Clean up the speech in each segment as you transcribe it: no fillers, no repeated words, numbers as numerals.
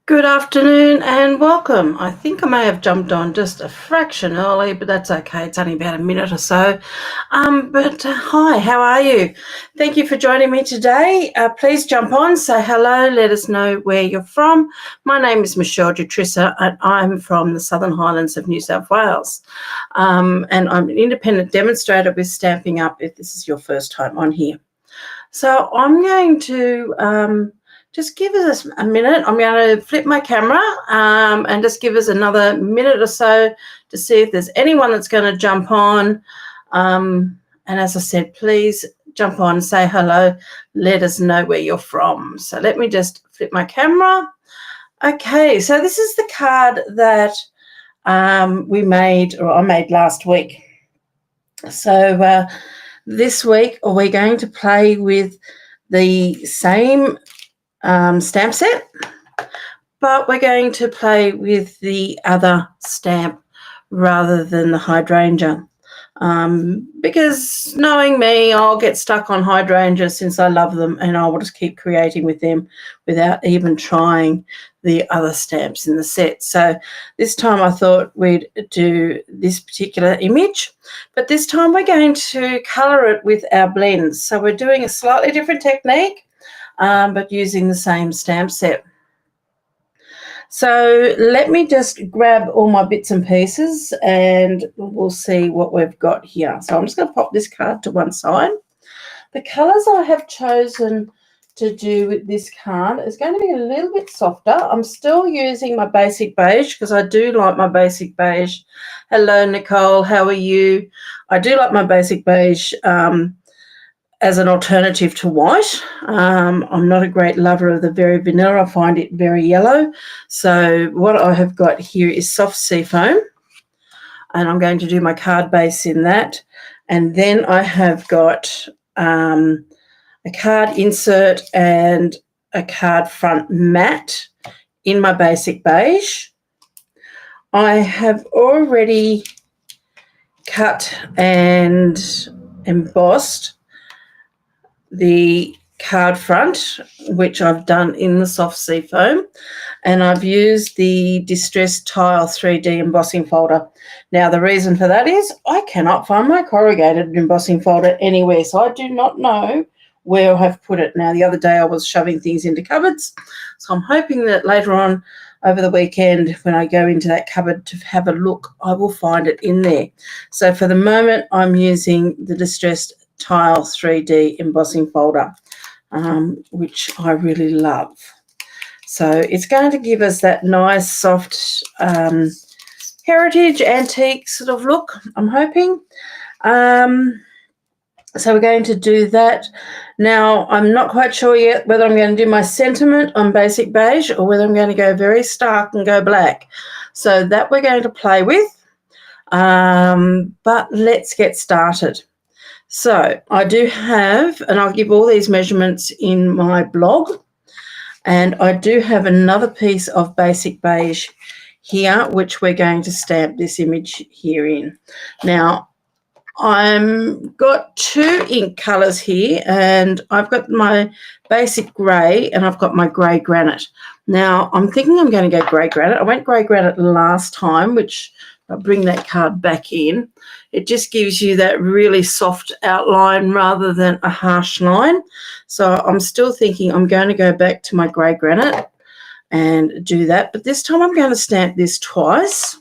Good afternoon and welcome. I think I may have jumped on just a fraction early, but that's okay. It's only about a minute or so. Hi, how are you? Thank you for joining me today. Please jump on, say hello, let us know where you're from. My name is Michele Jutrisa and I'm from the Southern Highlands of New South Wales. And I'm an independent demonstrator with Stamping Up if this is your first time on here. So I'm going to just give us a minute. I'm going to flip my camera and just give us another minute or so to see if there's anyone that's going to jump on. And as I said, please jump on, say hello, let us know where you're from. So let me just flip my camera. Okay, so this is the card that I made last week. So this week we're going to play with the same stamp set, but we're going to play with the other stamp rather than the hydrangea, because knowing me, I'll get stuck on hydrangea since I love them and I will just keep creating with them without even trying the other stamps in the set. So this time I thought we'd do this particular image, but this time we're going to colour it with our blends. So we're doing a slightly different technique, but using the same stamp set. So let me just grab all my bits and pieces and we'll see what we've got here. So I'm just going to pop this card to one side. The colours I have chosen to do with this card is going to be a little bit softer. I'm still using my basic beige because I do like my basic beige. Hello, Nicole. How are you? I do like my basic beige as an alternative to white. I'm not a great lover of the very vanilla. I find it very yellow. So what I have got here is soft seafoam, and I'm going to do my card base in that. And then I have got a card insert and a card front matte in my basic beige. I have already cut and embossed the card front, which I've done in the soft seafoam, and I've used the Distressed Tile 3D embossing folder. Now the reason for that is I cannot find my corrugated embossing folder anywhere, so I do not know where I have put it. Now the other day I was shoving things into cupboards, so I'm hoping that later on over the weekend when I go into that cupboard to have a look, I will find it in there. So for the moment I'm using the Distressed Tile 3D embossing folder, which I really love. So it's going to give us that nice soft heritage antique sort of look, I'm hoping. So we're going to do that. Now I'm not quite sure yet whether I'm going to do my sentiment on basic beige or whether I'm going to go very stark and go black. So that we're going to play with, but let's get started. So I do have, and I'll give all these measurements in my blog, and I do have another piece of basic beige here, which we're going to stamp this image here in. Now, I've got two ink colours here, and I've got my basic grey and I've got my grey granite. Now, I'm thinking I'm going to go grey granite. I went grey granite last time, which I'll bring that card back in. It just gives you that really soft outline rather than a harsh line. So I'm still thinking I'm going to go back to my grey granite and do that. But this time I'm going to stamp this twice,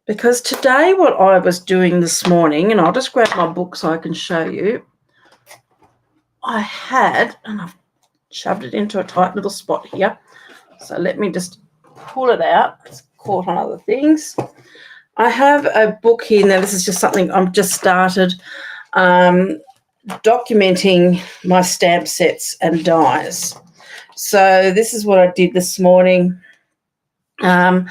because today what I was doing this morning, and I'll just grab my book so I can show you, I had, and I've shoved it into a tight little spot here. So let me just pull it out. It's caught on other things. I have a book here. Now this is just something I've just started documenting my stamp sets and dies. So this is what I did this morning. I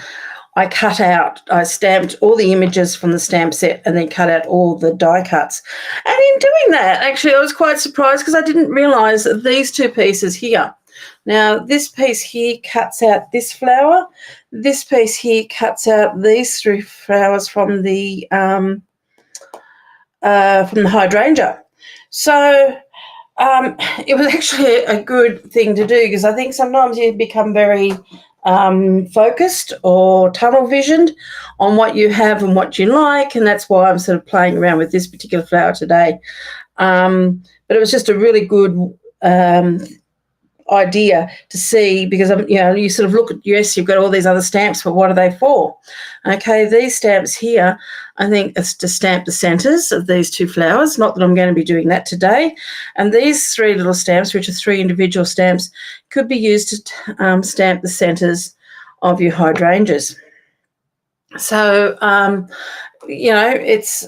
stamped all the images from the stamp set and then cut out all the die cuts. And in doing that, actually, I was quite surprised because I didn't realise that these two pieces here. Now, this piece here cuts out this flower. This piece here cuts out these three flowers from the hydrangea. So It was actually a good thing to do because I think sometimes you become very focused or tunnel visioned on what you have and what you like, and that's why I'm sort of playing around with this particular flower today. But it was just a really good idea to see because you sort of look at, yes, you've got all these other stamps, but what are they for? Okay, these stamps here, I think it's to stamp the centers of these two flowers, not that I'm going to be doing that today. And these three little stamps, which are three individual stamps, could be used to stamp the centers of your hydrangeas. So it's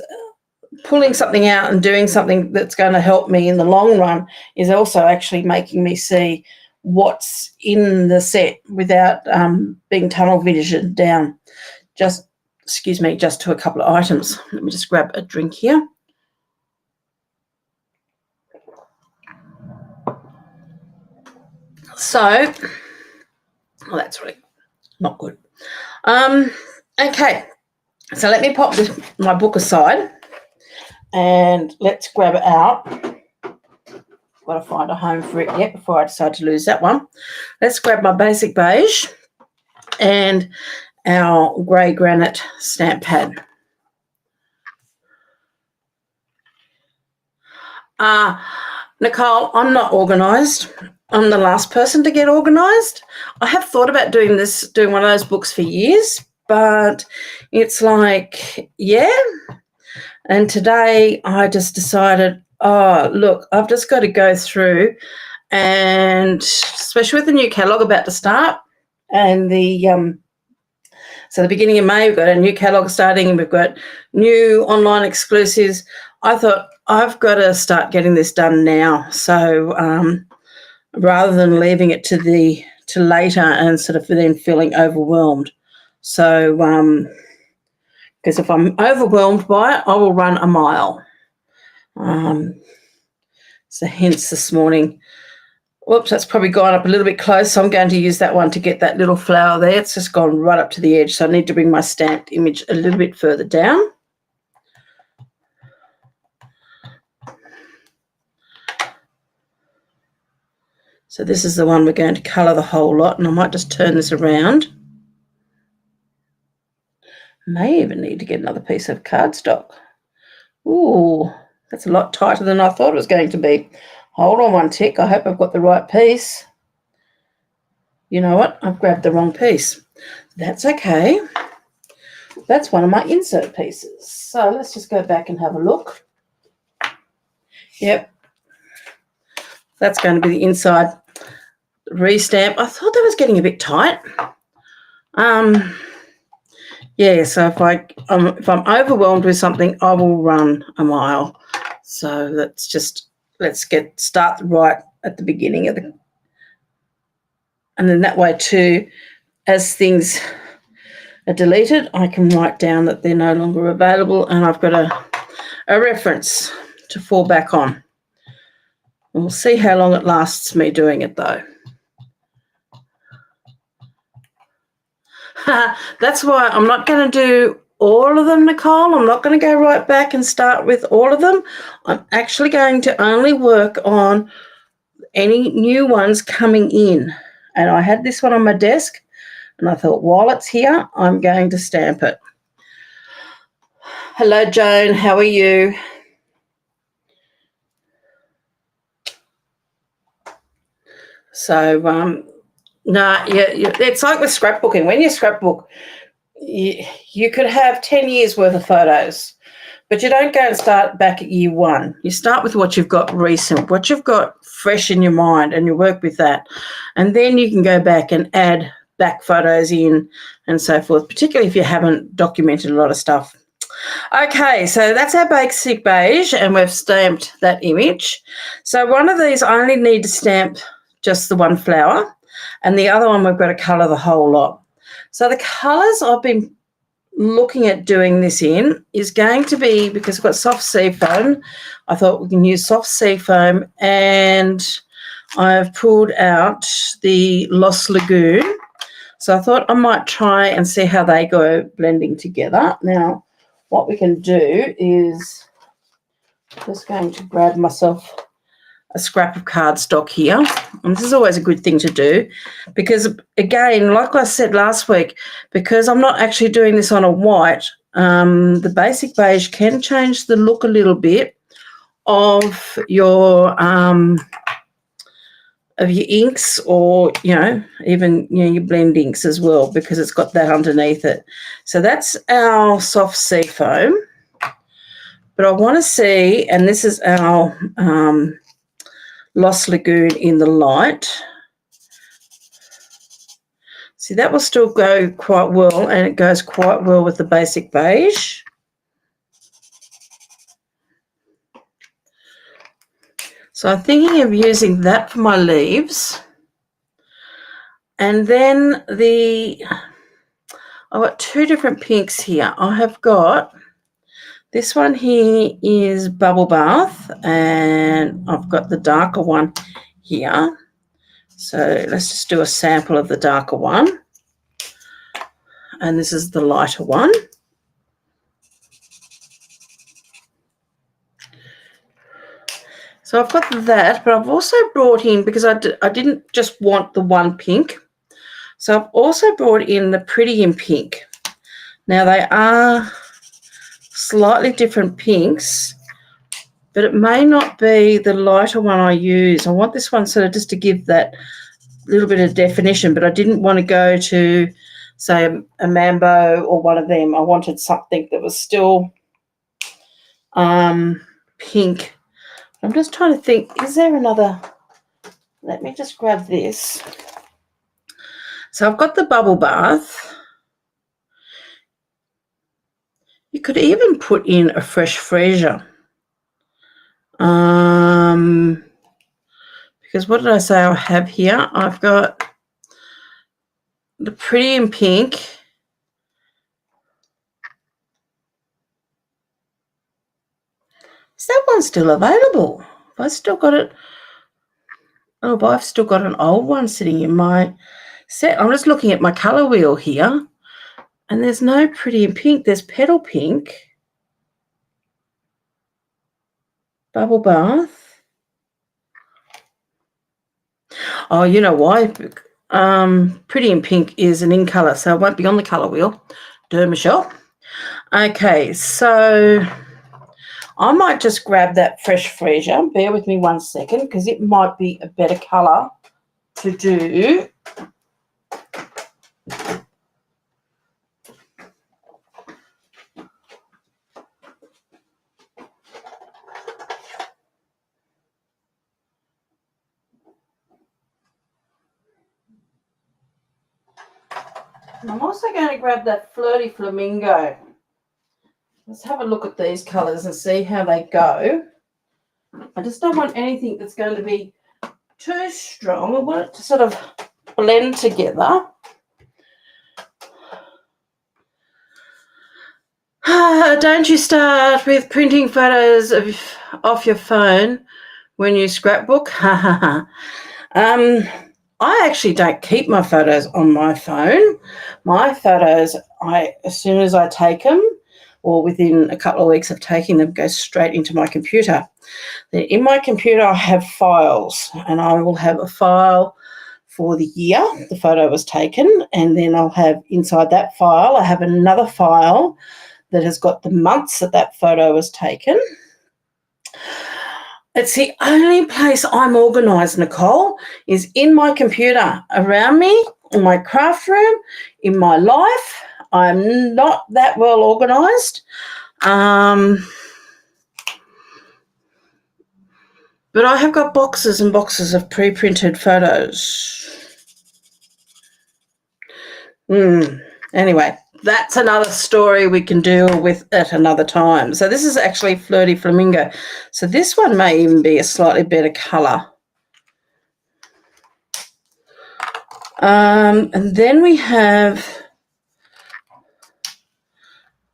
pulling something out and doing something that's going to help me in the long run is also actually making me see what's in the set without being tunnel visioned down just to a couple of items. Let me just grab a drink here. So, well, that's really not good. Okay, so let me pop my book aside and let's grab it out. Got to find a home for it yet before I decide to lose that one. Let's grab my basic beige and our grey granite stamp pad. Nicole, I'm not organised. I'm the last person to get organised. I have thought about doing one of those books for years, but it's like, yeah. And today I just decided, oh, look, I've just got to go through, and especially with the new catalogue about to start, and so the beginning of May, we've got a new catalogue starting and we've got new online exclusives. I thought I've got to start getting this done now. So rather than leaving it to later and sort of then feeling overwhelmed. So because if I'm overwhelmed by it, I will run a mile. So hence this morning, whoops, that's probably gone up a little bit close. So I'm going to use that one to get that little flower there. It's just gone right up to the edge. So I need to bring my stamped image a little bit further down. So this is the one we're going to colour the whole lot, and I might just turn this around. May even need to get another piece of cardstock. Ooh, that's a lot tighter than I thought it was going to be. Hold on one tick. I hope I've got the right piece. You know what? I've grabbed the wrong piece. That's okay. That's one of my insert pieces. So let's just go back and have a look. Yep. That's going to be the inside restamp. I thought that was getting a bit tight. Yeah, so if I'm overwhelmed with something, I will run a mile. So let's start right at the beginning of and then that way too, as things are deleted, I can write down that they're no longer available, and I've got a reference to fall back on. We'll see how long it lasts me doing it though. That's why I'm not going to do all of them, Nicole. I'm not going to go right back and start with all of them. I'm actually going to only work on any new ones coming in. And I had this one on my desk, and I thought, while it's here, I'm going to stamp it. Hello, Joan. How are you? So, it's like with scrapbooking. When you scrapbook, you could have 10 years worth of photos, but you don't go and start back at year one. You start with what you've got recent, what you've got fresh in your mind, and you work with that. And then you can go back and add back photos in and so forth, particularly if you haven't documented a lot of stuff. Okay, so that's our basic beige, and we've stamped that image. So one of these I only need to stamp just the one flower, and the other one we've got to colour the whole lot. So the colours I've been looking at doing this in is going to be, because I've got soft sea foam, I thought we can use soft sea foam, and I've pulled out the Lost Lagoon. So I thought I might try and see how they go blending together. Now, what we can do is just going to grab myself a scrap of cardstock here. And this is always a good thing to do because, again, like I said last week, because I'm not actually doing this on a white, the basic beige can change the look a little bit of your inks, or even your blend inks as well, because it's got that underneath it. So that's our soft sea foam. But I want to see, and this is our Lost Lagoon in the light. See, that will still go quite well, and it goes quite well with the basic beige. So I'm thinking of using that for my leaves. And then I've got two different pinks here. I have got this one here is Bubble Bath, and I've got the darker one here. So let's just do a sample of the darker one. And this is the lighter one. So I've got that, but I've also brought in, because I didn't just want the one pink, so I've also brought in the Pretty in Pink. Now they are slightly different pinks, but it may not be the lighter one I use. I want this one sort of just to give that little bit of definition, but I didn't want to go to, say, a Mambo or one of them. I wanted something that was still pink. I'm just trying to think, is there another? Let me just grab this. So I've got the Bubble Bath. You could even put in a Fresh Freesia. Because what did I say I have here? I've got the Pretty in Pink. Is that one still available? Have I still got it? Oh, but I've still got an old one sitting in my set. I'm just looking at my colour wheel here, and there's no Pretty in Pink. There's Petal Pink, Bubble Bath. Oh, you know why? Pretty in Pink is an in colour, so it won't be on the colour wheel. Duh, Michelle. Okay, so I might just grab that Fresh Freesia. Bear with me 1 second, because it might be a better colour to do. I'm also going to grab that Flirty Flamingo. Let's have a look at these colours and see how they go. I just don't want anything that's going to be too strong. I want it to sort of blend together. Don't you start with printing photos off your phone when you scrapbook? I actually don't keep my photos on my phone. My photos, as soon as I take them, or within a couple of weeks of taking them, go straight into my computer. Then in my computer, I have files, and I will have a file for the year the photo was taken, and then I'll have inside that file, I have another file that has got the months that photo was taken. It's the only place I'm organised, Nicole, is in my computer. Around me, in my craft room, in my life, I'm not that well organised. But I have got boxes and boxes of pre-printed photos. Anyway, that's another story we can deal with at another time. So this is actually Flirty Flamingo. So this one may even be a slightly better colour. And then we have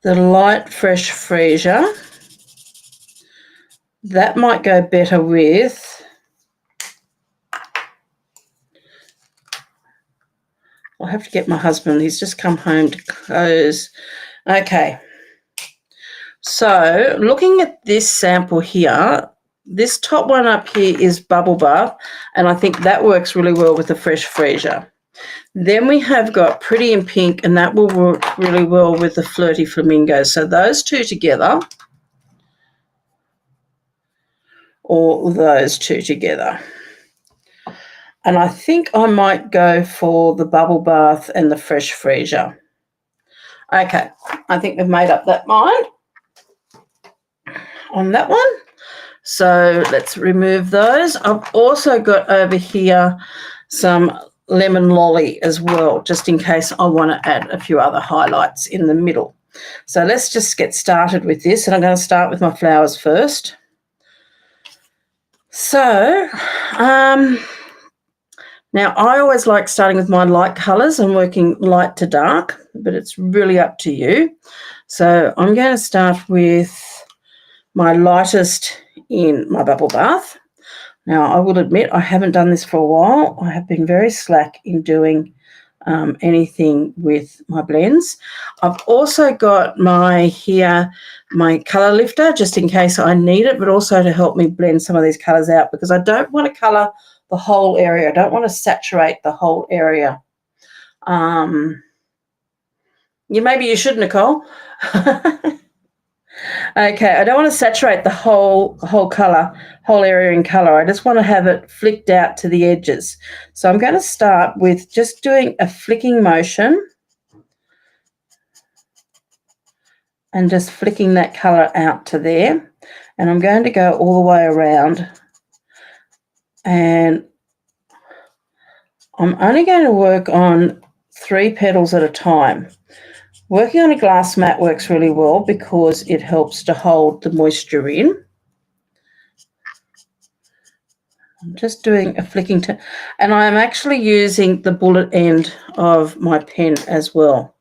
the light Fresh Freesia. That might go better with, I'll have to get my husband. He's just come home to close. Okay. So looking at this sample here, this top one up here is Bubble Bath, and I think that works really well with the Fresh Freesia. Then we have got Pretty in Pink, and that will work really well with the Flirty Flamingo. So those two together, or those two together. And I think I might go for the Bubble Bath and the Fresh Freesia. Okay, I think we've made up that mind on that one. So let's remove those. I've also got over here some Lemon Lolly as well, just in case I want to add a few other highlights in the middle. So let's just get started with this, and I'm going to start with my flowers first. So now I always like starting with my light colours and working light to dark, but it's really up to you. So I'm going to start with my lightest in my Bubble Bath. Now, I will admit I haven't done this for a while. I have been very slack in doing anything with my blends. I've also got my colour lifter, just in case I need it, but also to help me blend some of these colours out, because I don't want to colour the whole area. I don't want to saturate the whole area. Maybe you should, Nicole. Okay, I don't want to saturate the whole area in colour. I just want to have it flicked out to the edges. So I'm going to start with just doing a flicking motion and just flicking that colour out to there. And I'm going to go all the way around, and I'm only going to work on 3 petals at a time. Working on a glass mat works really well because it helps to hold the moisture in. I'm just doing a flicking, and I'm actually using the bullet end of my pen as well,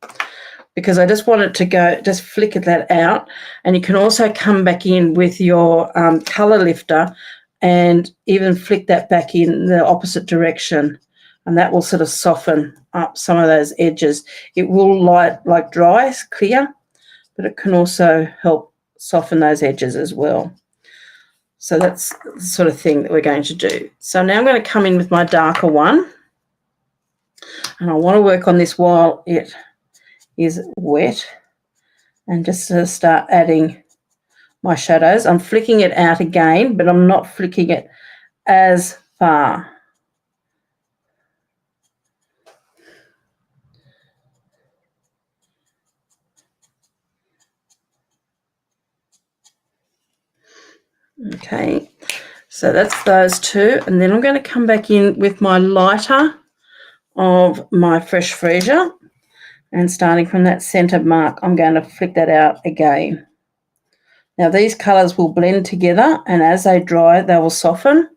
because I just want it to go, just flick that out. And you can also come back in with your colour lifter and even flick that back in the opposite direction, and that will sort of soften up some of those edges. It will like dry, clear, but it can also help soften those edges as well. So that's the sort of thing that we're going to do. So now I'm going to come in with my darker one, and I want to work on this while it is wet, and just sort of start adding my shadows. I'm flicking it out again, but I'm not flicking it as far. Okay, so that's those two, and then I'm going to come back in with my lighter of my Fresh Freesia, and starting from that centre mark, I'm going to flick that out again. Now these colours will blend together, and as they dry, they will soften.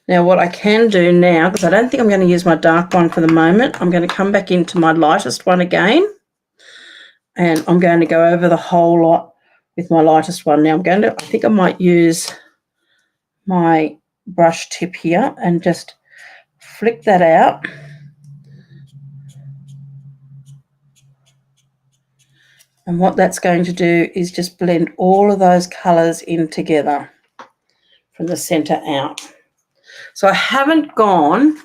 Now what I can do now, because I don't think I'm going to use my dark one for the moment, I'm going to come back into my lightest one again, and I'm going to go over the whole lot with my lightest one. Now I think I might use my brush tip here and just flick that out. And what that's going to do is just blend all of those colours in together from the centre out. So I haven't gone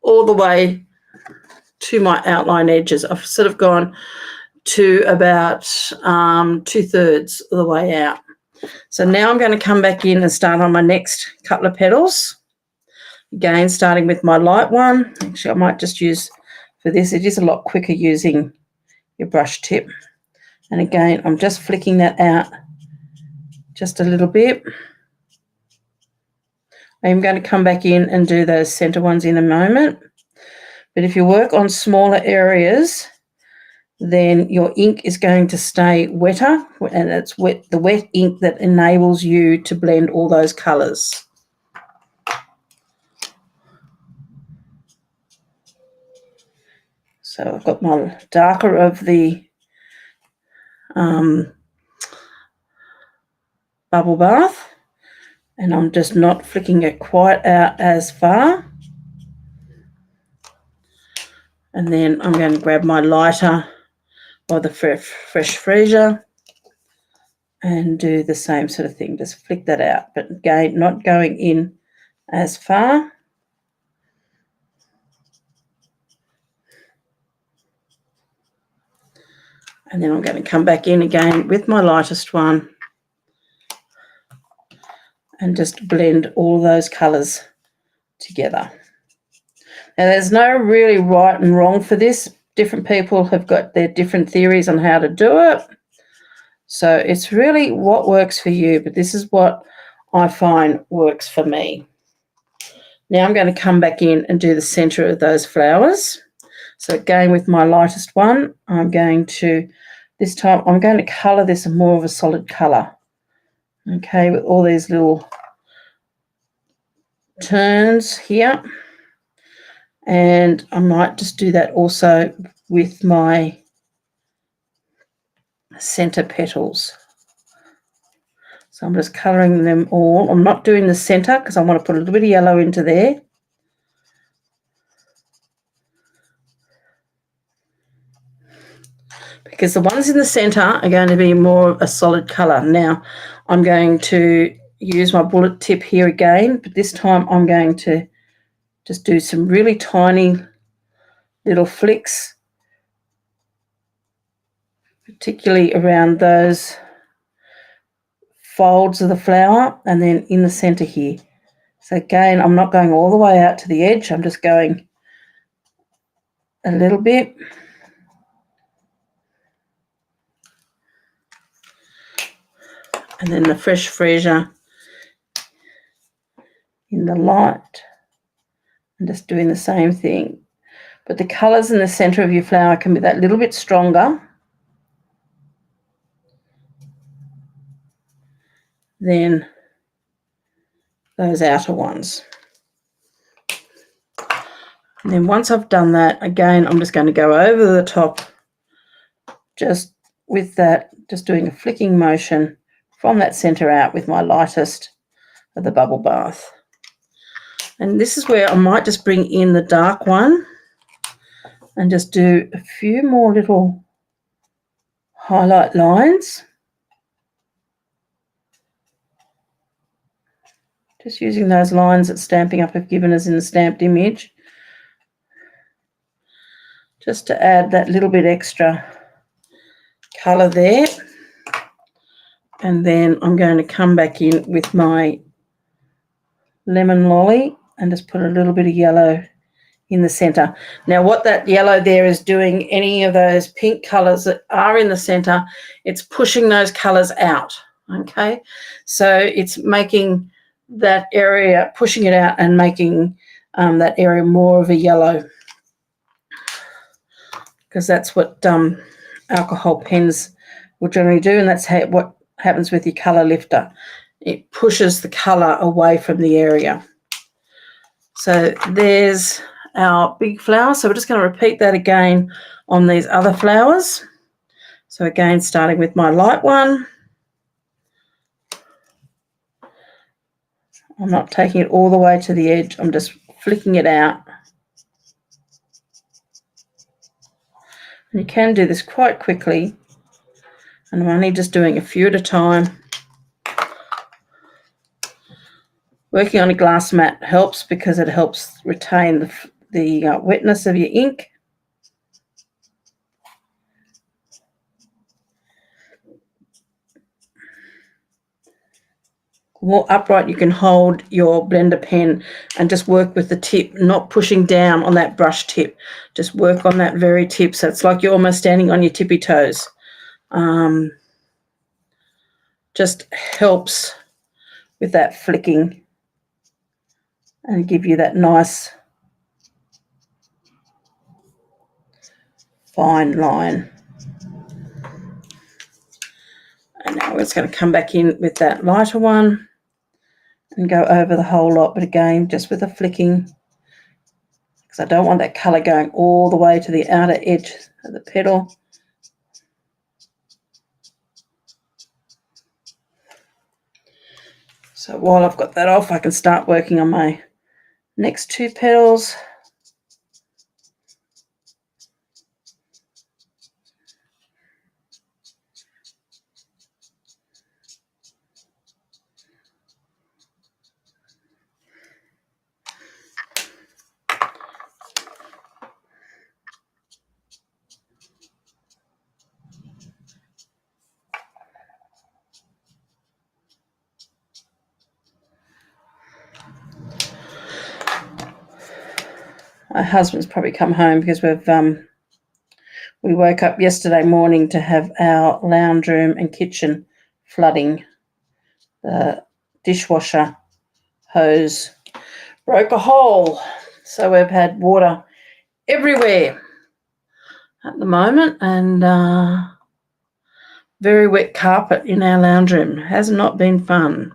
all the way to my outline edges. I've sort of gone to about 2/3 of the way out. So now I'm going to come back in and start on my next couple of petals. Again, starting with my light one. Actually, I might just use, for this, it is a lot quicker using your brush tip. And again, I'm just flicking that out just a little bit. I'm going to come back in and do those centre ones in a moment. But if you work on smaller areas, then your ink is going to stay wetter, and it's the wet ink that enables you to blend all those colours. So I've got my darker of the Bubble Bath, and I'm just not flicking it quite out as far. And then I'm going to grab my lighter or the fresh freesia, and do the same sort of thing. Just flick that out, but again, not going in as far. And then I'm going to come back in again with my lightest one and just blend all those colours together. Now, there's no really right and wrong for this. Different people have got their different theories on how to do it. So it's really what works for you, but this is what I find works for me. Now I'm going to come back in and do the centre of those flowers. So again, with my lightest one, I'm going to, this time, I'm going to colour this more of a solid colour. Okay, with all these little turns here. And I might just do that also with my centre petals. So I'm just colouring them all. I'm not doing the centre because I want to put a little bit of yellow into there. Because the ones in the centre are going to be more of a solid colour. Now, I'm going to use my bullet tip here again, but this time I'm going to just do some really tiny little flicks, particularly around those folds of the flower and then in the centre here. So again, I'm not going all the way out to the edge. I'm just going a little bit. And then the fresh freesia in the light. And just doing the same thing. But the colours in the centre of your flower can be that little bit stronger than those outer ones. And then once I've done that, again, I'm just going to go over the top just with that, just doing a flicking motion from that centre out with my lightest of the bubble bath. And this is where I might just bring in the dark one and just do a few more little highlight lines. Just using those lines that Stampin' Up have given us in the stamped image, just to add that little bit extra colour there. And then I'm going to come back in with my lemon lolly and just put a little bit of yellow in the centre. Now, what that yellow there is doing, any of those pink colours that are in the centre, it's pushing those colours out, okay? So it's making that area, pushing it out and making that area more of a yellow, because that's what alcohol pens will generally do, and that's what happens with your colour lifter. It pushes the colour away from the area. So there's our big flower. So we're just going to repeat that again on these other flowers. So again, starting with my light one. I'm not taking it all the way to the edge. I'm just flicking it out. And you can do this quite quickly. And I'm only just doing a few at a time. Working on a glass mat helps because it helps retain the wetness of your ink. The more upright you can hold your blender pen and just work with the tip, not pushing down on that brush tip. Just work on that very tip. So it's like you're almost standing on your tippy toes. Just helps with that flicking and give you that nice fine line. And now we're just going to come back in with that lighter one and go over the whole lot, but again, just with a flicking, because I don't want that colour going all the way to the outer edge of the petal. So while I've got that off, I can start working on my next two petals. My husband's probably come home because we woke up yesterday morning to have our lounge room and kitchen flooding. The dishwasher hose broke a hole, so we've had water everywhere at the moment, and very wet carpet in our lounge room. Has not been fun.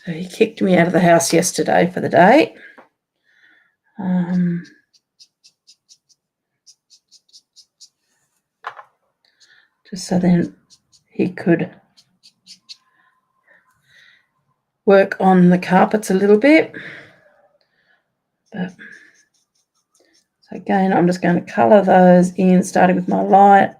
So he kicked me out of the house yesterday for the day. Just so then he could work on the carpets a little bit. But, so again, I'm just going to colour those in, starting with my light.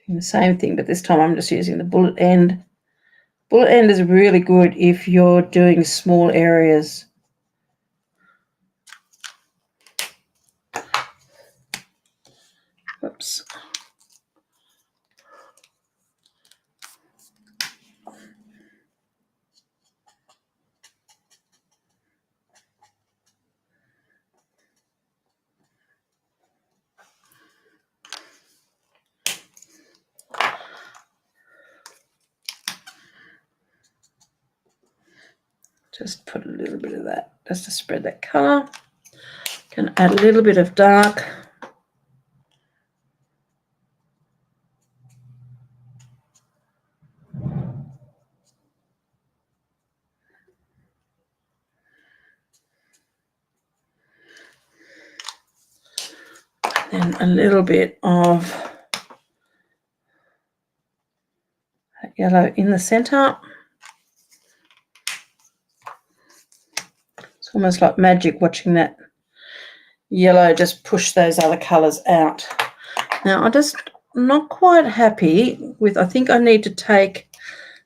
Doing the same thing, but this time I'm just using the bullet end. Bullet end is really good if you're doing small areas. Oops. Just put a little bit of that, just to spread that colour. Can add a little bit of dark. And a little bit of that yellow in the centre. It's almost like magic watching that yellow just push those other colours out. Now, I'm not quite happy with, I think I need to take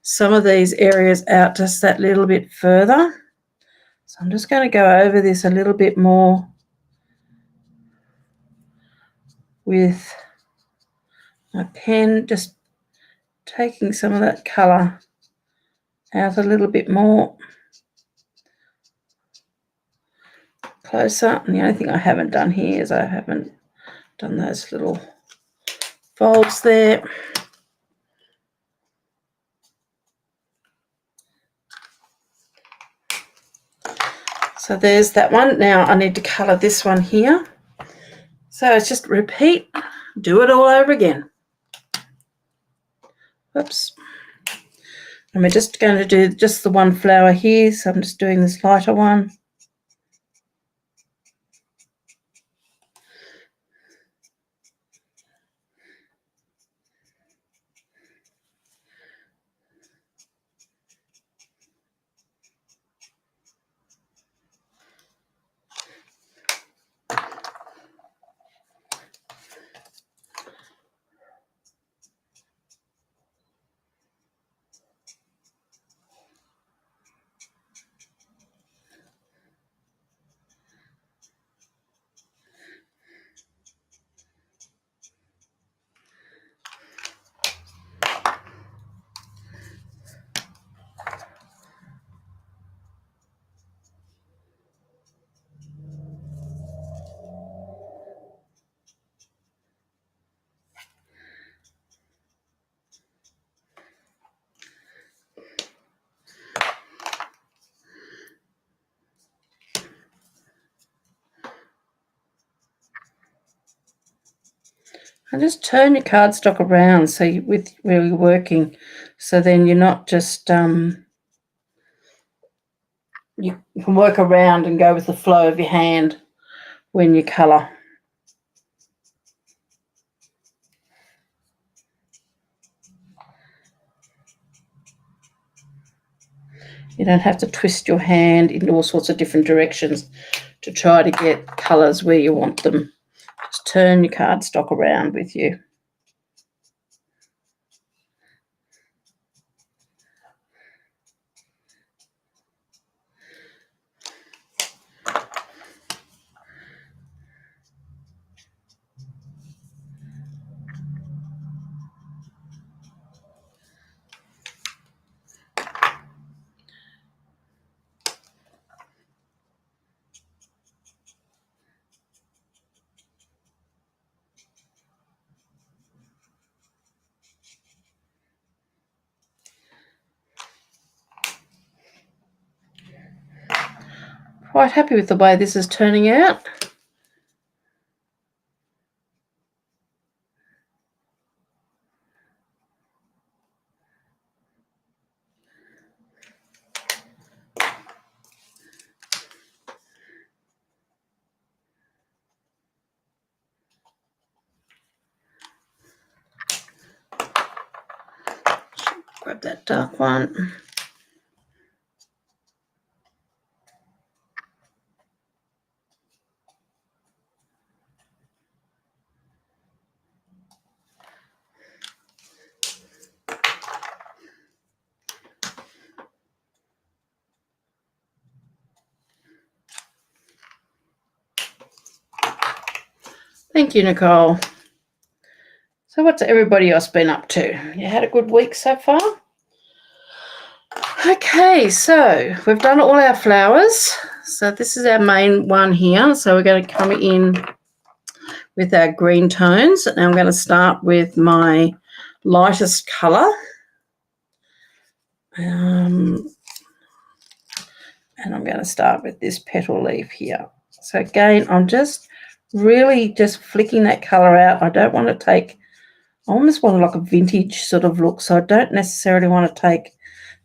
some of these areas out just that little bit further. So I'm just going to go over this a little bit more with my pen, just taking some of that colour out a little bit more. Closer. And the only thing I haven't done here is I haven't done those little folds there. So there's that one. Now I need to colour this one here. So it's just repeat, do it all over again. Oops. And we're just going to do just the one flower here. So I'm just doing this lighter one. And just turn your cardstock around so with where you're working, so then you're not just you can work around and go with the flow of your hand when you colour. You don't have to twist your hand in all sorts of different directions to try to get colours where you want them. Just turn your cardstock around with you. quite happy with the way this is turning out. Grab that dark one. Thank you, Nicole. So what's everybody else been up to? You had a good week so far? Okay, so we've done all our flowers. So this is our main one here. So we're going to come in with our green tones. And I'm going to start with my lightest colour. And I'm going to start with this petal leaf here. So again, I'm just really just flicking that colour out. I don't want to take, I almost want like a vintage sort of look. So I don't necessarily want to take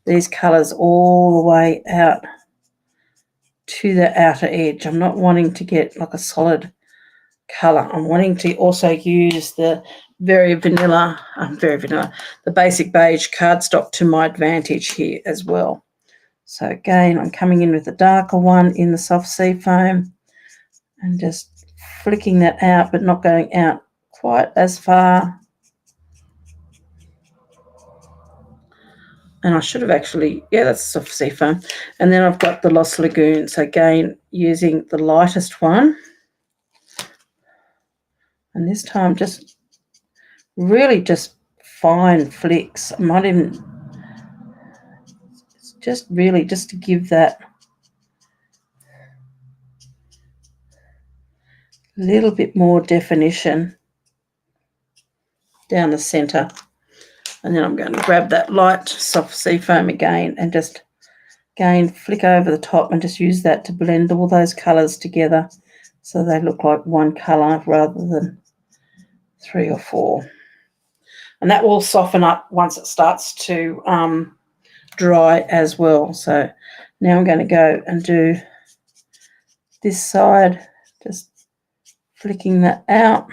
these colours all the way out to the outer edge. I'm not wanting to get like a solid colour. I'm wanting to also use the very vanilla, the basic beige cardstock to my advantage here as well. So again, I'm coming in with the darker one in the soft sea foam and just flicking that out, but not going out quite as far. And I should have actually, yeah, that's soft sea foam. And then I've got the Lost Lagoon. So again, using the lightest one. And this time just really just fine flicks. I might even, just really just to give that little bit more definition down the centre. And then I'm going to grab that light soft sea foam again and just again flick over the top and just use that to blend all those colours together so they look like one colour rather than 3 or 4. And that will soften up once it starts to dry as well. So now I'm going to go and do this side, just flicking that out.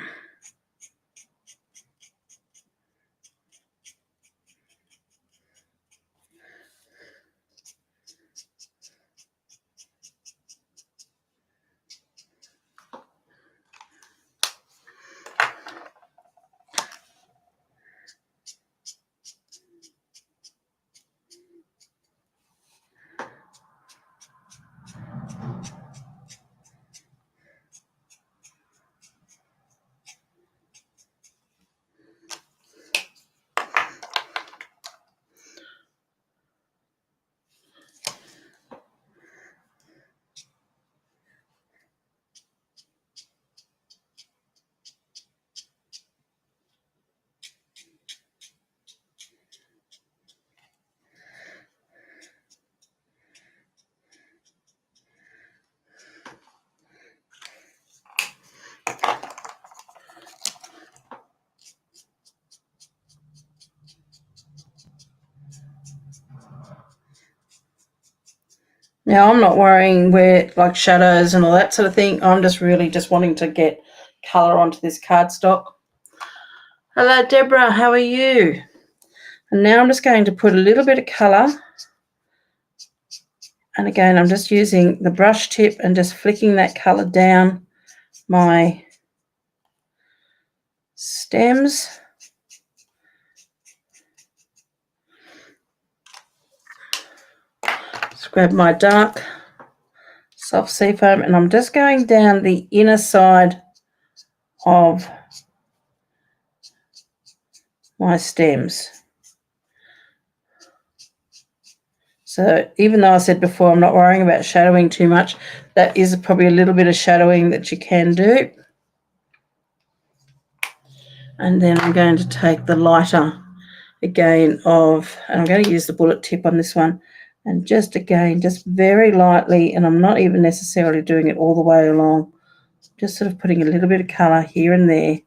Now, I'm not worrying where like shadows and all that sort of thing. I'm just really just wanting to get colour onto this cardstock. Hello, Deborah. How are you? And now I'm just going to put a little bit of colour. And again, I'm just using the brush tip and just flicking that colour down my stems. Just grab my dark soft sea foam and I'm just going down the inner side of my stems. So even though I said before I'm not worrying about shadowing too much, that is probably a little bit of shadowing that you can do. And then I'm going to take the lighter again and I'm going to use the bullet tip on this one And just again, just very lightly, and I'm not even necessarily doing it all the way along, just sort of putting a little bit of colour here and there,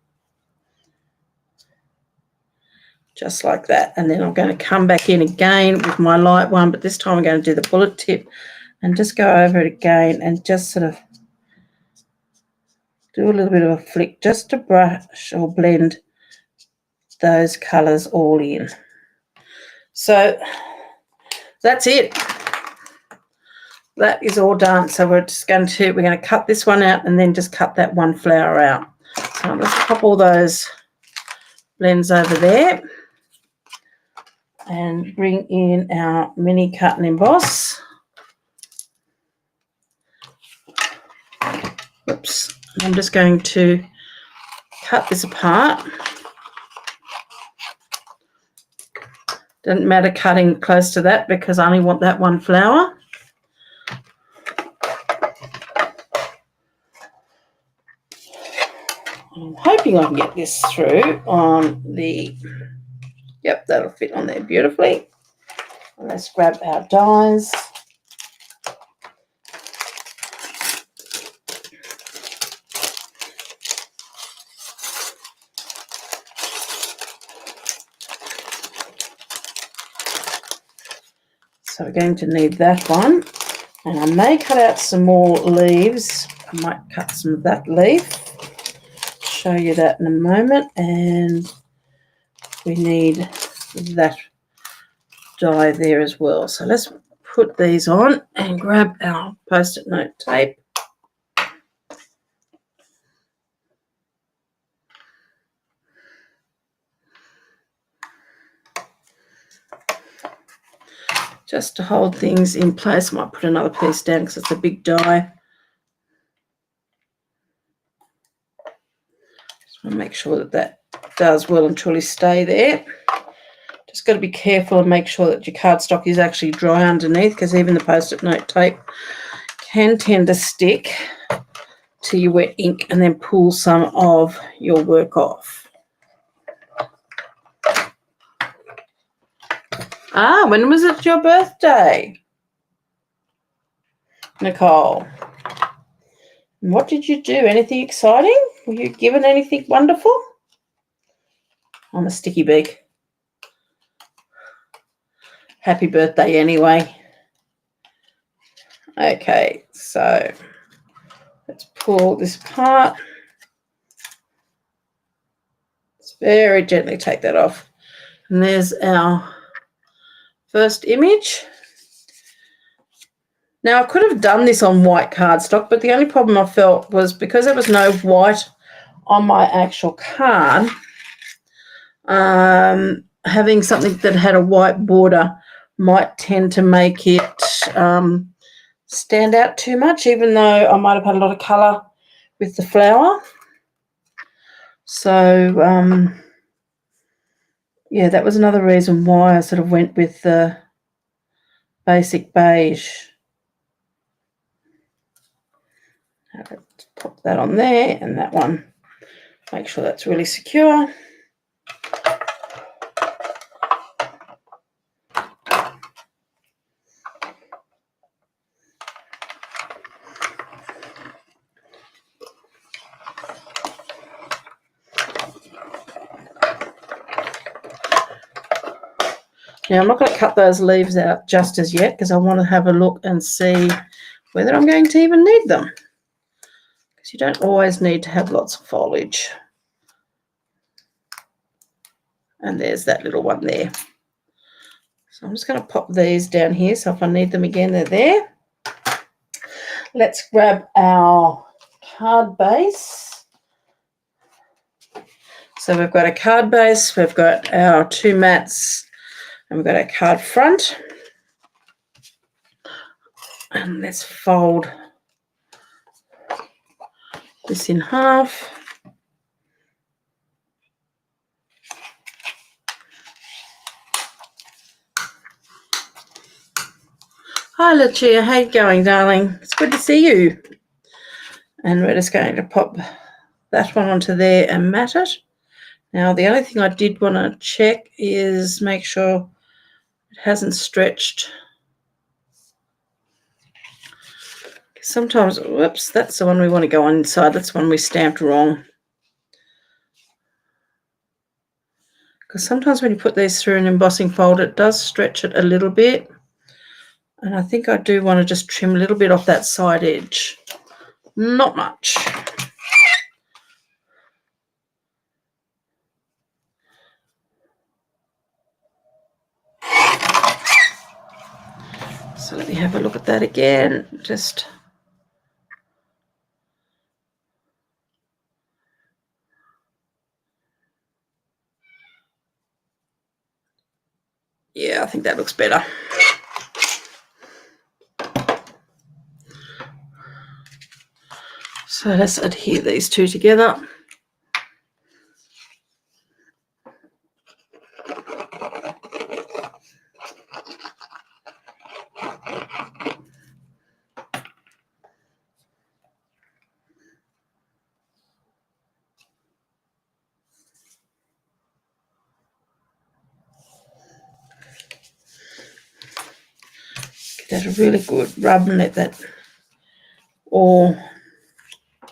just like that. And then I'm going to come back in again with my light one, but this time I'm going to do the bullet tip and just go over it again and just sort of do a little bit of a flick just to brush or blend those colours all in. So that's it. That is all done. So we're going to cut this one out and then just cut that one flower out. So let's pop all those blends over there and bring in our mini cut and emboss. Oops. I'm just going to cut this apart. Doesn't matter cutting close to that because I only want that one flower. I'm hoping I can get this through on the, yep, that'll fit on there beautifully. Let's grab our dies. So we're going to need that one. And I may cut out some more leaves. I might cut some of that leaf. Show you that in a moment. And we need that die there as well. So let's put these on and grab our Post-it note tape. Just to hold things in place. I might put another piece down because it's a big die. Just want to make sure that that does well and truly stay there. Just got to be careful and make sure that your cardstock is actually dry underneath, because even the Post-it note tape can tend to stick to your wet ink and then pull some of your work off. Ah, when was it your birthday, Nicole? And what did you do? Anything exciting? Were you given anything wonderful? I'm a sticky beak. Happy birthday anyway. Okay, so let's pull this apart. Let's very gently take that off. And there's our first image. Now, I could have done this on white cardstock, but the only problem I felt was because there was no white on my actual card, having something that had a white border might tend to make it stand out too much, even though I might have had a lot of colour with the flower. So, yeah, that was another reason why I sort of went with the basic beige. Let's pop that on there, and that one. Make sure that's really secure. Now, I'm not going to cut those leaves out just as yet because I want to have a look and see whether I'm going to even need them. Because you don't always need to have lots of foliage. And there's that little one there. So I'm just going to pop these down here, so if I need them again, they're there. Let's grab our card base. So we've got a card base, we've got our two mats, and we've got our card front. And let's fold this in half. Hi, Lucia. How you going, darling? It's good to see you. And we're just going to pop that one onto there and mat it. Now, the only thing I did want to check is make sure it hasn't stretched Sometimes, whoops, that's the one we want to go on inside. That's the one we stamped wrong. Because sometimes when you put these through an embossing folder, it does stretch it a little bit. And I think I do want to just trim a little bit off that side edge. Not much. So let me have a look at that again. Yeah, I think that looks better. So let's adhere these two together. Get that a really good rub and let that all.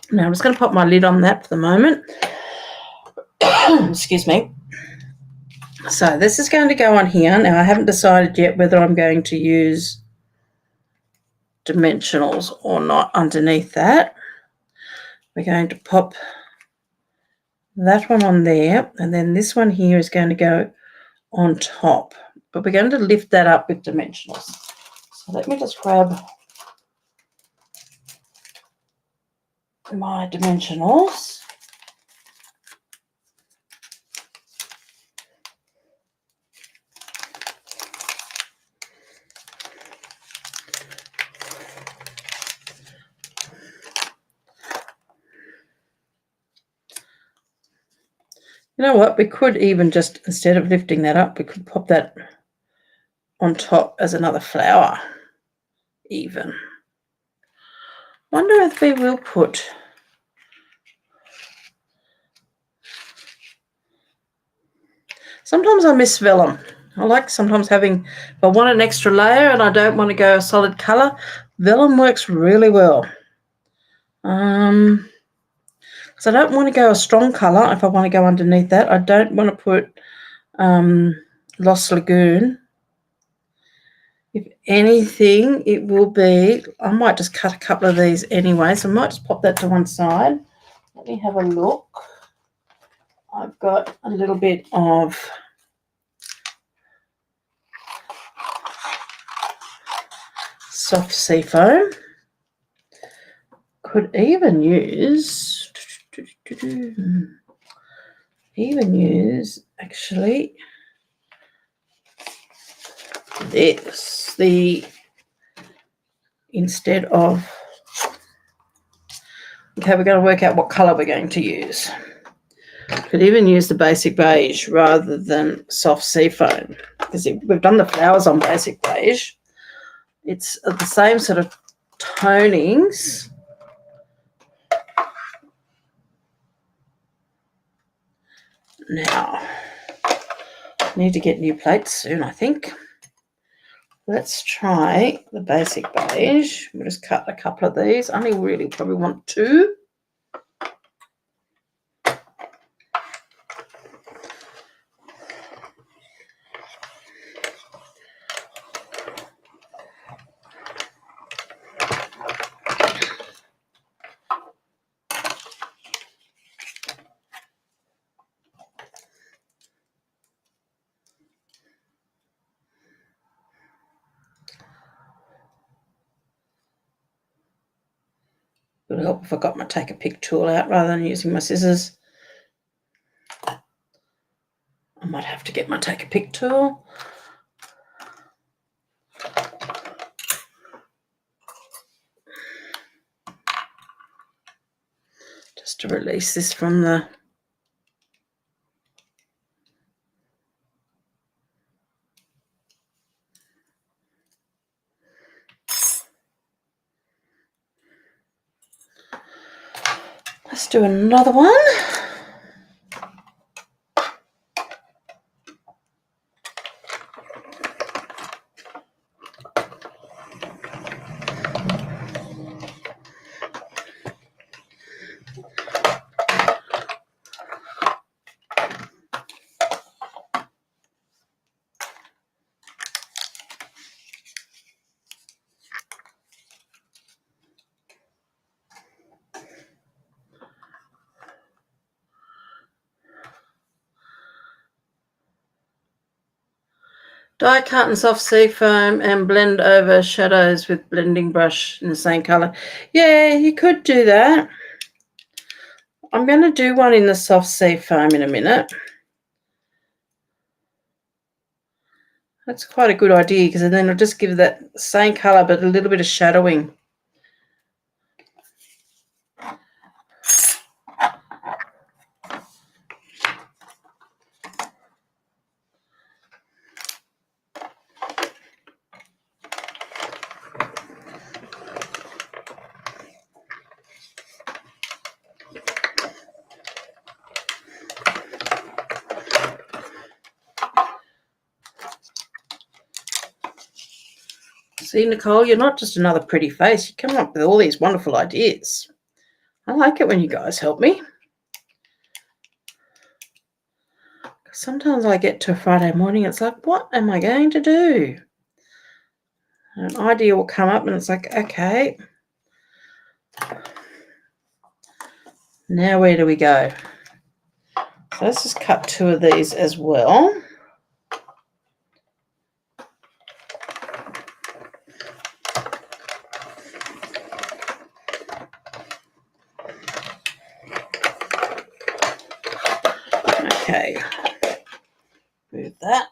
Now I'm just going to pop my lid on that for the moment. Excuse me. So this is going to go on here. Now I haven't decided yet whether I'm going to use dimensionals or not underneath that. We're going to pop that one on there, and then this one here is going to go on top. But we're going to lift that up with dimensionals. So let me just grab my dimensionals. You know what? We could even just, instead of lifting that up, we could pop that on top as another flower even. Wonder if we will put sometimes I miss vellum. I like sometimes having, if I want an extra layer and I don't want to go a solid colour, vellum works really well. Because I don't want to go a strong colour if I want to go underneath that. I don't want to put Lost Lagoon. If anything, it will be, I might just cut a couple of these anyway, so I might just pop that to one side. Let me have a look. I've got a little bit of soft sea foam. Could even use actually this, instead of, okay, we're going to work out what colour we're going to use. Could even use the basic beige rather than soft sea foam, because we've done the flowers on basic beige. It's the same sort of tonings. Now, I need to get new plates soon, I think. Let's try the basic beige. We'll just cut a couple of these. I only really probably want two. It would help if I got my take a pick tool out rather than using my scissors. I might have to get my take a pick tool. Just to release this from the Let's do another one. Die cut and soft sea foam and blend over shadows with blending brush in the same colour. Yeah, you could do that. I'm going to do one in the soft sea foam in a minute. That's quite a good idea because then I'll just give that same colour but a little bit of shadowing. See, Nicole, you're not just another pretty face. You come up with all these wonderful ideas. I like it when you guys help me. Sometimes I get to a Friday morning, it's like, what am I going to do? And an idea will come up and it's like, okay, now where do we go? So let's just cut 2 of these as well. Okay, move that.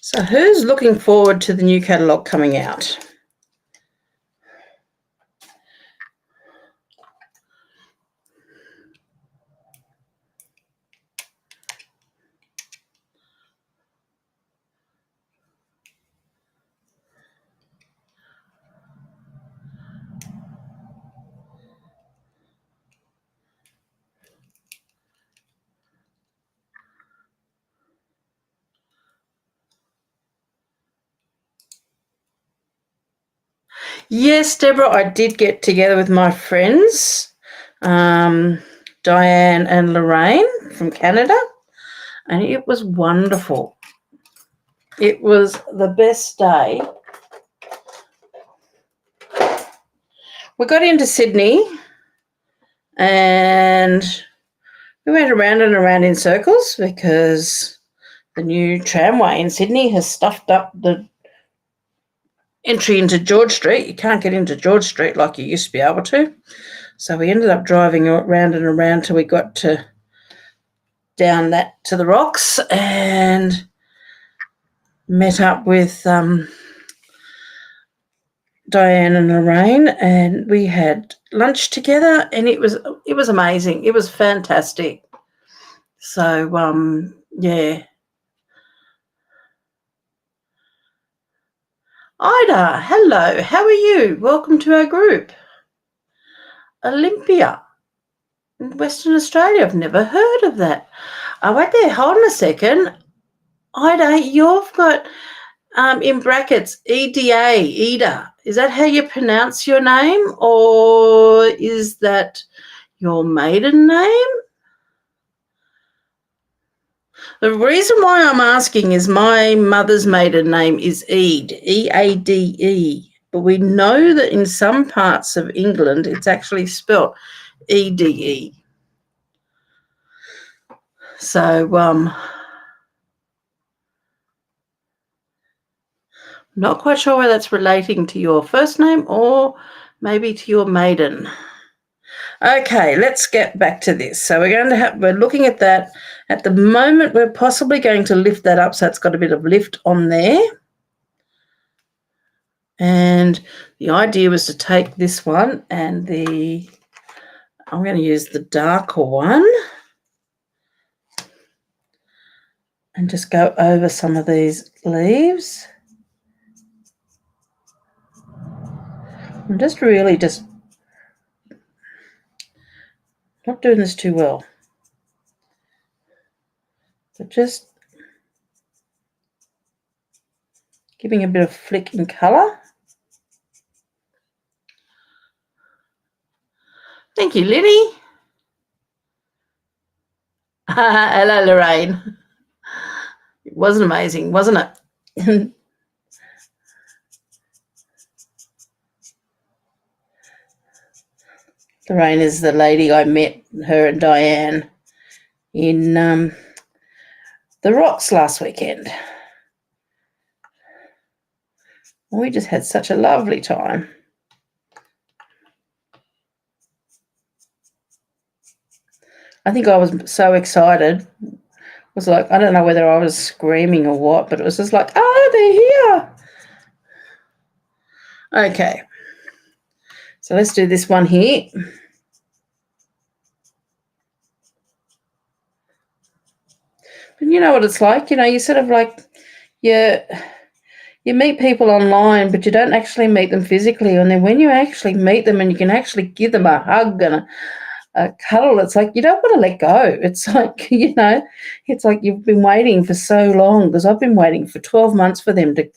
So who's looking forward to the new catalogue coming out? Yes, Deborah, I did get together with my friends, Diane and Lorraine from Canada, and it was wonderful. It was the best day. We got into Sydney and we went around and around in circles because the new tramway in Sydney has stuffed up the entry into George Street. You can't get into George Street like you used to be able to. So we ended up driving around and around till we got down that to the rocks and met up with Diane and Lorraine, and we had lunch together, and it was amazing. It was fantastic. So yeah. Ida, hello, how are you? Welcome to our group. Olympia, in Western Australia. I've never heard of that. Oh, wait there, hold on a second. Ida, you've got in brackets EDA, Ida. Is that how you pronounce your name, or is that your maiden name? The reason why I'm asking is my mother's maiden name is Eade, E-A-D-E. But we know that in some parts of England it's actually spelt E-D-E. So not quite sure whether that's relating to your first name or maybe to your maiden. Okay, let's get back to this. So we're looking at that. At the moment, we're possibly going to lift that up so it's got a bit of lift on there. And the idea was to take this one and I'm going to use the darker one and just go over some of these leaves. I'm just really not doing this too well. But just giving a bit of flick in colour. Thank you, Liddy. Hello, Lorraine. It wasn't amazing, wasn't it? Lorraine is the lady I met, her and Diane, in the Rocks last weekend. We just had such a lovely time. I think I was so excited. It was like, I don't know whether I was screaming or what, but it was just like, oh, they're here. Okay. So let's do this one here. But you know what it's like, you sort of like, you meet people online, but you don't actually meet them physically. And then when you actually meet them and you can actually give them a hug and a cuddle, it's like you don't want to let go. It's like, it's like you've been waiting for so long, because I've been waiting for 12 months for them to,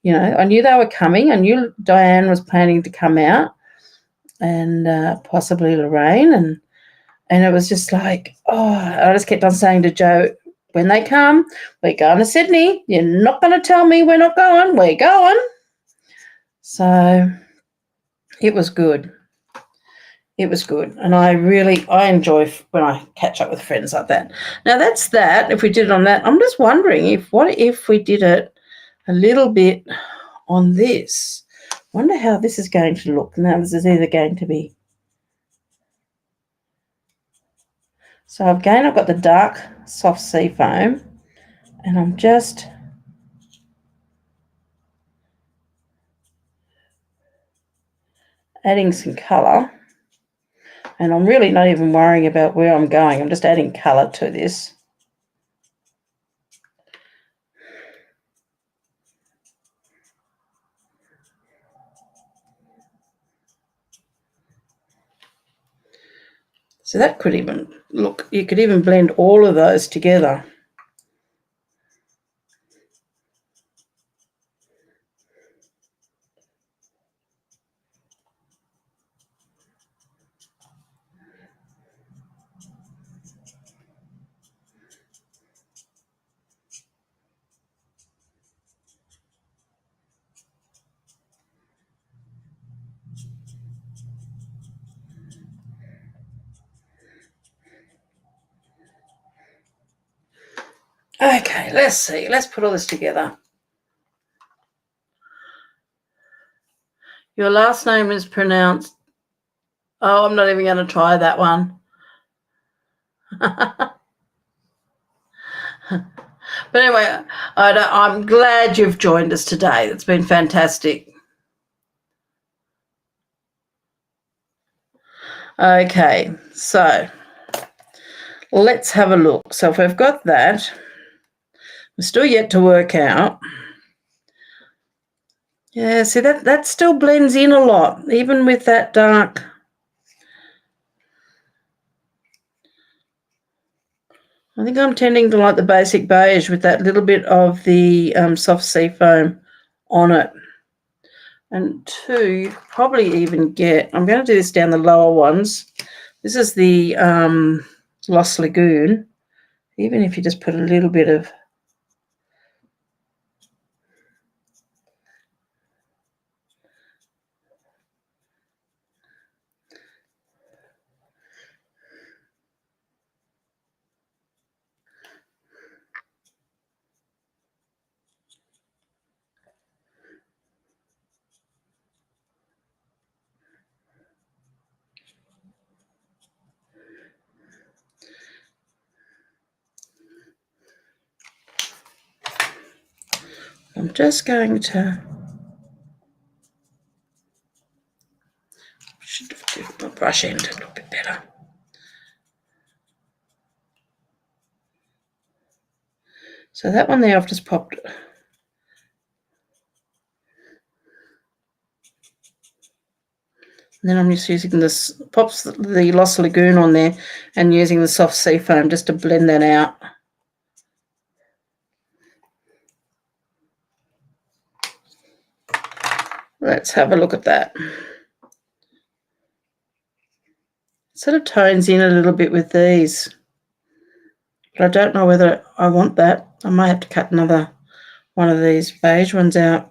I knew they were coming. I knew Diane was planning to come out, and possibly Lorraine. And it was just like, I just kept on saying to Joe, when they come, we're going to Sydney. You're not going to tell me we're not going. We're going. So it was good. It was good. And I enjoy when I catch up with friends like that. Now, that's that. If we did it on that, I'm just wondering what if we did it a little bit on this? I wonder how this is going to look. Now, this is either going to be. So again, I've got the dark soft sea foam, and I'm just adding some colour. And I'm really not even worrying about where I'm going. I'm just adding colour to this. So that could even, look, you could even blend all of those together. Okay, let's see. Let's put all this together. Your last name is pronounced. Oh, I'm not even going to try that one. But anyway, I'm glad you've joined us today. It's been fantastic. Okay, so let's have a look. So if we've got that, we're still yet to work out. Yeah, see, that still blends in a lot, even with that dark. I think I'm tending to like the basic beige with that little bit of the soft sea foam on it. And two, you could probably even get, I'm going to do this down the lower ones. This is the Lost Lagoon. Even if you just put a little bit of I'm just going to, should have given my brush end a little bit better. So that one there I've just popped. And then I'm just using this, pops the Lost Lagoon on there and using the soft sea foam just to blend that out. Let's have a look at that. It sort of tones in a little bit with these. But I don't know whether I want that. I might have to cut another one of these beige ones out.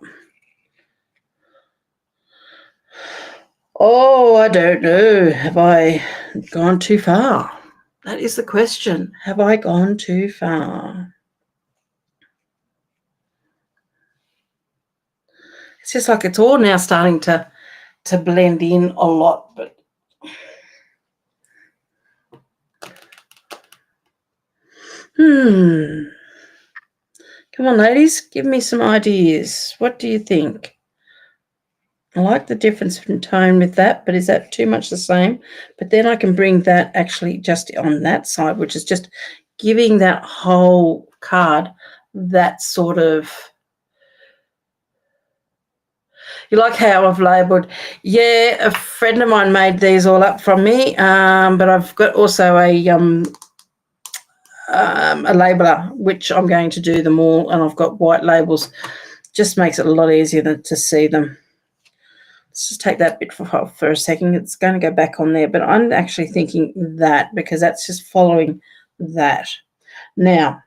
Oh, I don't know. Have I gone too far? That is the question. Have I gone too far? It's just like it's all now starting to blend in a lot, but come on, ladies, give me some ideas. What do you think? I like the difference in tone with that, but is that too much the same? But then I can bring that actually just on that side, which is just giving that whole card that sort of, you like how I've labelled? Yeah, a friend of mine made these all up from me, but I've got also a labeler, which I'm going to do them all, and I've got white labels. Just makes it a lot easier to see them. Let's just take that bit for a second. It's going to go back on there, but I'm actually thinking that because that's just following that. Now,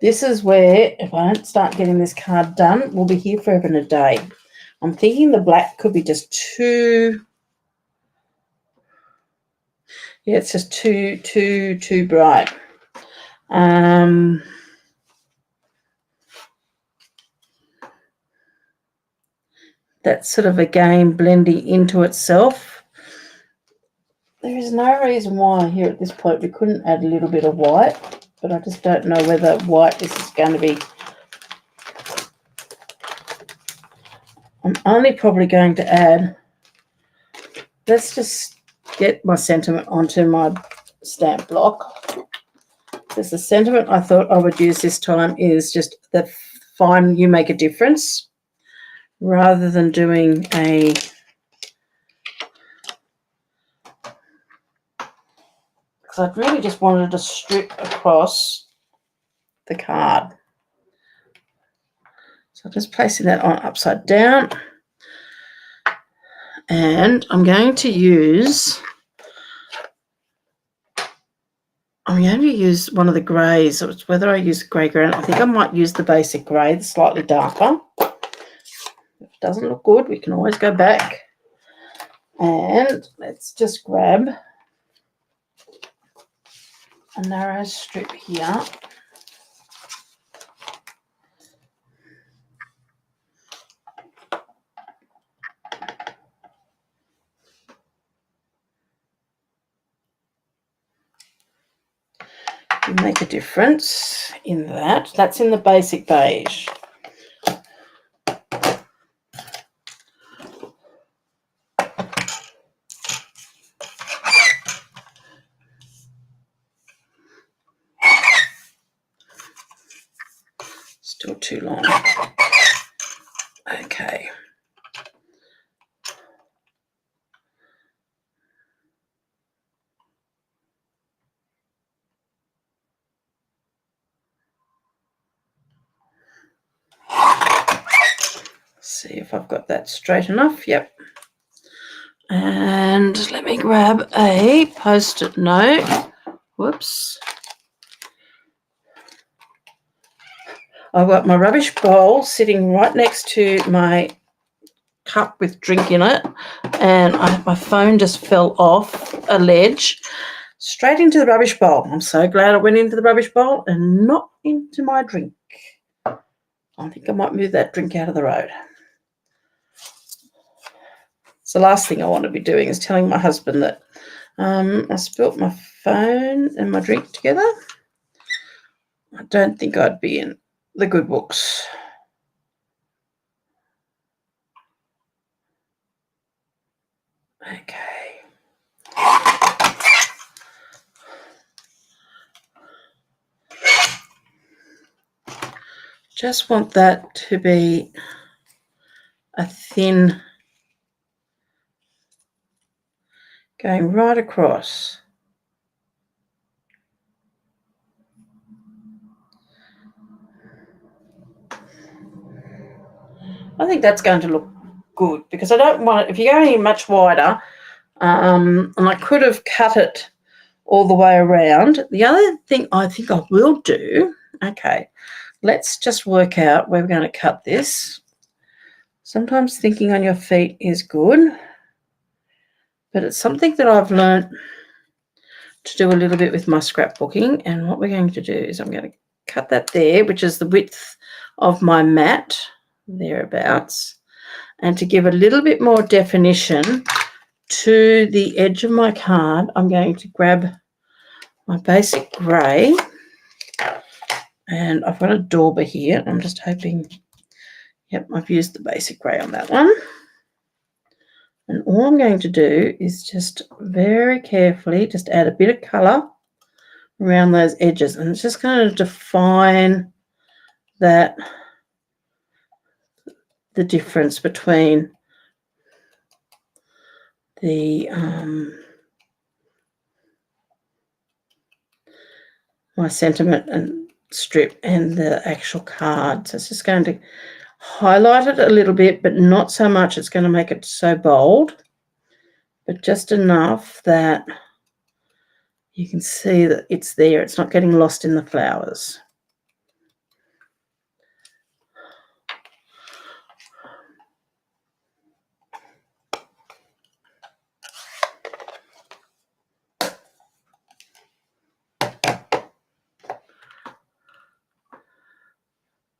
this is where, if I don't start getting this card done, we'll be here forever and a day. I'm thinking the black could be just too, yeah, it's just too bright. That's sort of, again, blending into itself. There is no reason why here at this point we couldn't add a little bit of white, but I just don't know whether white is going to be... I'm only probably going to add... Let's just get my sentiment onto my stamp block. Because the sentiment I thought I would use this time is just that fine you make a difference, rather than doing a... Because I'd really just wanted to strip across the card. So I'm just placing that on upside down. And I'm going to use one of the greys. So it's whether I use grey ground. I think I might use the basic grey, the slightly darker. If it doesn't look good, we can always go back. And let's just grab a narrow strip here. Make a difference in that. That's in the basic beige. Still too long. Okay. See if I've got that straight enough. Yep. And let me grab a Post-it note. Whoops. I've got my rubbish bowl sitting right next to my cup with drink in it, and my phone just fell off a ledge straight into the rubbish bowl. I'm so glad it went into the rubbish bowl and not into my drink. I think I might move that drink out of the road. So the last thing I want to be doing is telling my husband that I spilt my phone and my drink together. I don't think I'd be in the good books. Okay. Just want that to be a thin, going right across. I think that's going to look good because I don't want it, if you're going any much wider, and I could have cut it all the way around. The other thing I think I will do, okay, let's just work out where we're going to cut this. Sometimes thinking on your feet is good. but it's something that I've learned to do a little bit with my scrapbooking. And what we're going to do is I'm going to cut that there, which is the width of my mat, thereabouts. And to give a little bit more definition to the edge of my card, I'm going to grab my basic grey, and I've got a dauber here. I'm just hoping, yep, I've used the basic grey on that one. And all I'm going to do is just very carefully just add a bit of colour around those edges, and it's just going to define that, the difference between the my sentiment and strip and the actual card. So it's just going to highlight it a little bit, but not so much it's going to make it so bold, but just enough that you can see that it's there. It's not getting lost in the flowers.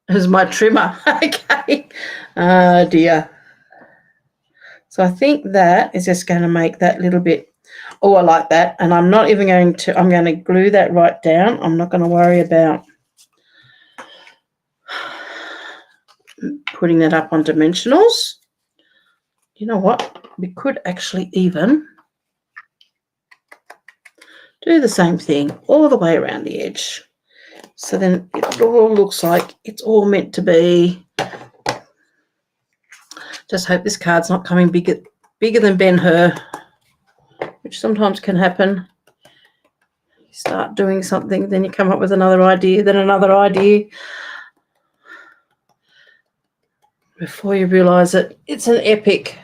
Here's my trimmer. Okay. Oh dear. So I think that is just going to make that little bit, oh, I like that. And I'm not even going to, I'm going to glue that right down. I'm not going to worry about putting that up on dimensionals. You know what? We could actually even do the same thing all the way around the edge. So then it all looks like it's all meant to be. Just hope this card's not coming bigger than Ben-Hur, which sometimes can happen. You start doing something, then you come up with another idea, then another idea. Before you realise it, it's an epic.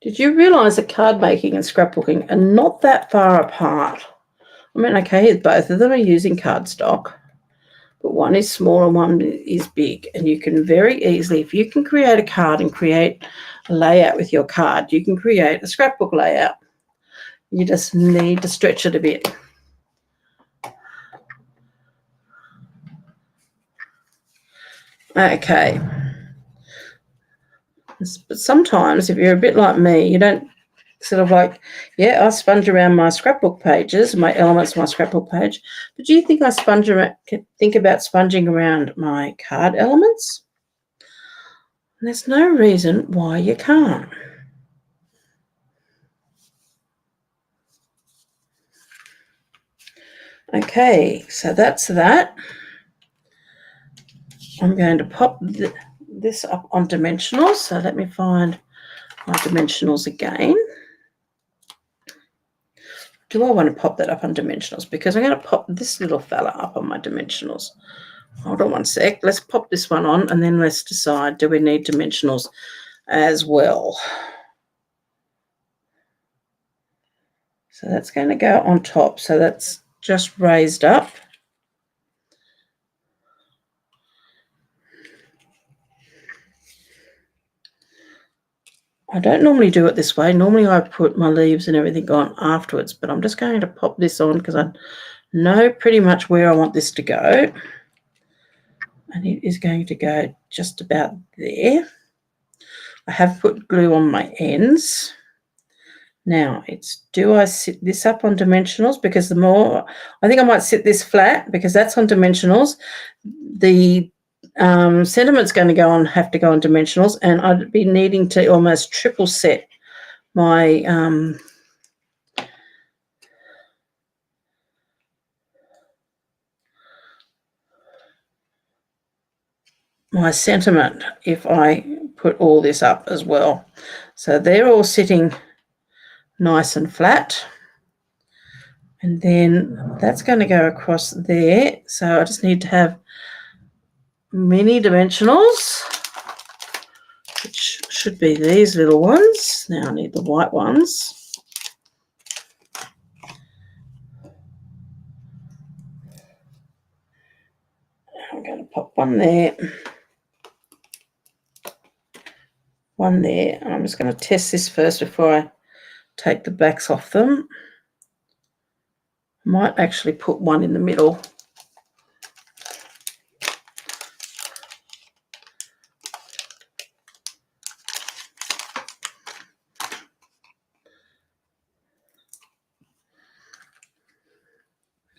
Did you realise that card making and scrapbooking are not that far apart? I mean, okay, both of them are using cardstock, but one is small and one is big. And you can very easily, if you can create a card and create a layout with your card, you can create a scrapbook layout. You just need to stretch it a bit. Okay. But sometimes if you're a bit like me, you don't sort of like, yeah, I sponge around my scrapbook pages, my elements, my scrapbook page. But do you think I think about sponging around my card elements? And there's no reason why you can't. Okay, so that's that. I'm going to pop this up on dimensionals. So let me find my dimensionals again. Do I want to pop that up on dimensionals? Because I'm going to pop this little fella up on my dimensionals. Hold on one sec. Let's pop this one on and then let's decide, do we need dimensionals as well? So that's going to go on top. So that's just raised up. I don't normally do it this way. Normally I put my leaves and everything on afterwards, but I'm just going to pop this on because I know pretty much where I want this to go. And it is going to go just about there. I have put glue on my ends. Now it's, do I sit this up on dimensionals? Because the more, I think I might sit this flat because that's on dimensionals. The sentiment's going to have to go on dimensionals, and I'd be needing to almost triple set my my sentiment if I put all this up as well. So they're all sitting nice and flat, and then that's going to go across there. So I just need to have mini dimensionals, which should be these little ones. Now I need the white ones. I'm going to pop one there, one there, and I'm just going to test this first before I take the backs off them. Might actually put one in the middle.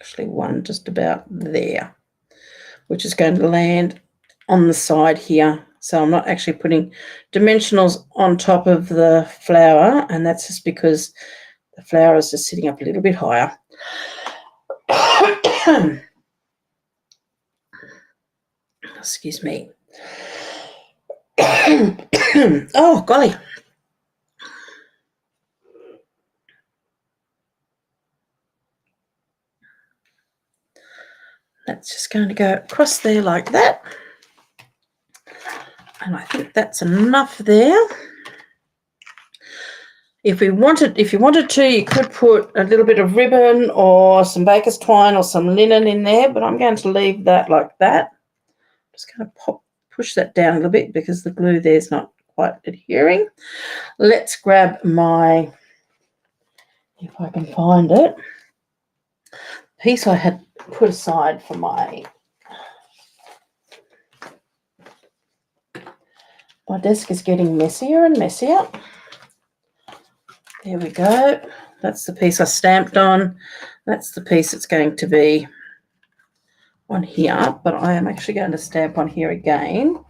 Actually one just about there, which is going to land on the side here. So I'm not actually putting dimensionals on top of the flower, and that's just because the flower is just sitting up a little bit higher. Excuse me. Oh, golly. That's just going to go across there like that. And I think that's enough there. If you wanted to, you could put a little bit of ribbon or some baker's twine or some linen in there, but I'm going to leave that like that. Just going to push that down a little bit because the glue there's not quite adhering. Let's grab my, if I can find it, piece I had put aside for my desk is getting messier and messier. There we go. That's the piece I stamped on. That's the piece it's going to be on here, but I am actually going to stamp on here again.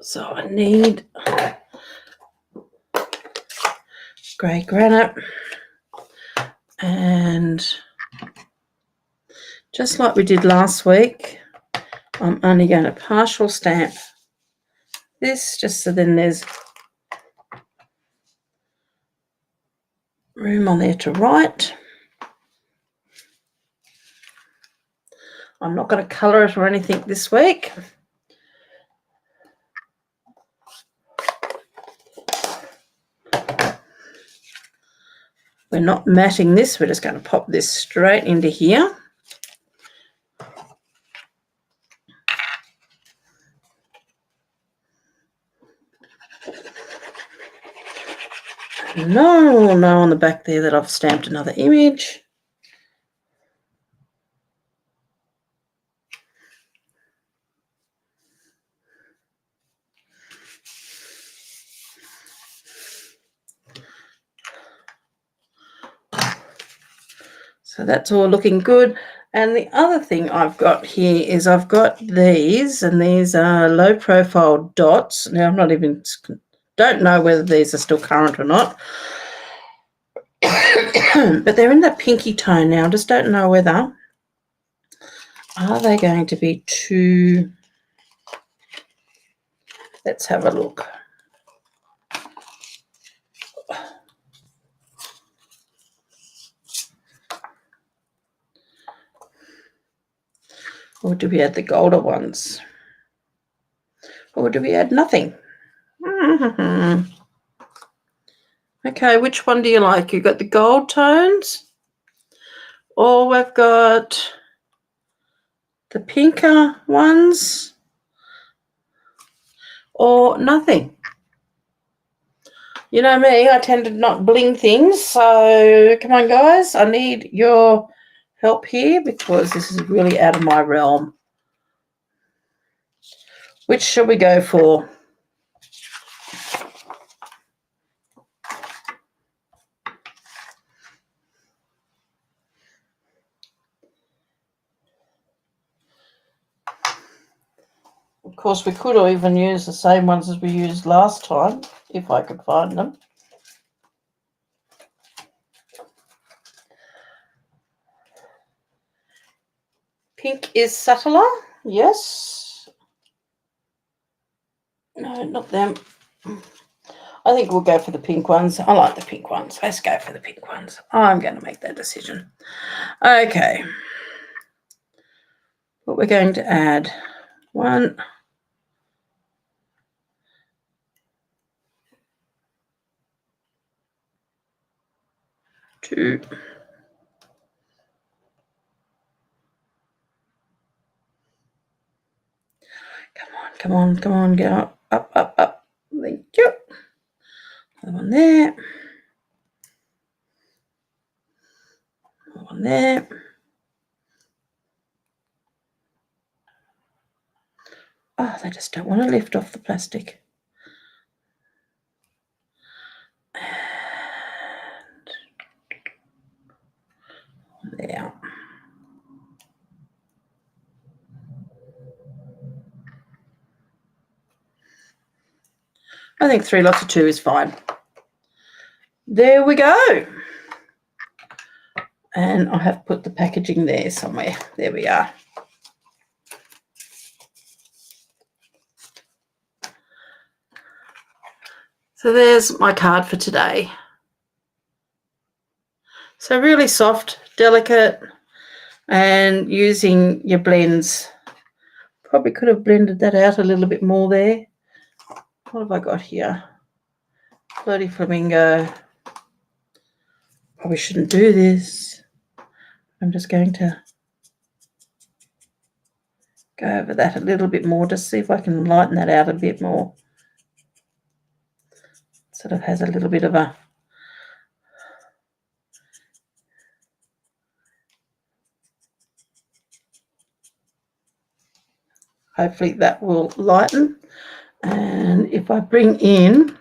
So I need grey granite, and just like we did last week, I'm only going to partial stamp this just so then there's room on there to write. I'm not going to colour it or anything this week. We're not matting this, we're just going to pop this straight into here. No on the back there that I've stamped another image. So that's all looking good. And the other thing I've got here is I've got these, and these are low profile dots. Now don't know whether these are still current or not. But they're in that pinky tone now. I just don't know whether, are they going to be too, let's have a look. Or do we add the golder ones? Or do we add nothing? Okay, which one do you like? You've got the gold tones, or we've got the pinker ones, or nothing. You know me, I tend to not bling things, so come on guys, I need your help here because this is really out of my realm. Which shall we go for? Of course, we could even use the same ones as we used last time, if I could find them. Pink is subtler, yes. No, not them. I think we'll go for the pink ones. I like the pink ones. Let's go for the pink ones. I'm going to make that decision. Okay. But we're going to add 1, 2, Come on, come on, go up, up, up, up. Thank you. Another one there. Another one there. Oh, they just don't want to lift off the plastic. And there. I think 3 lots of 2 is fine. There we go. And I have put the packaging there somewhere. There we are. So there's my card for today. So really soft, delicate, and using your blends. Probably could have blended that out a little bit more there. What have I got here? Bloody flamingo. Probably shouldn't do this. I'm just going to go over that a little bit more, just see if I can lighten that out a bit more. Sort of has a little bit of a hopefully that will lighten. And if I bring in,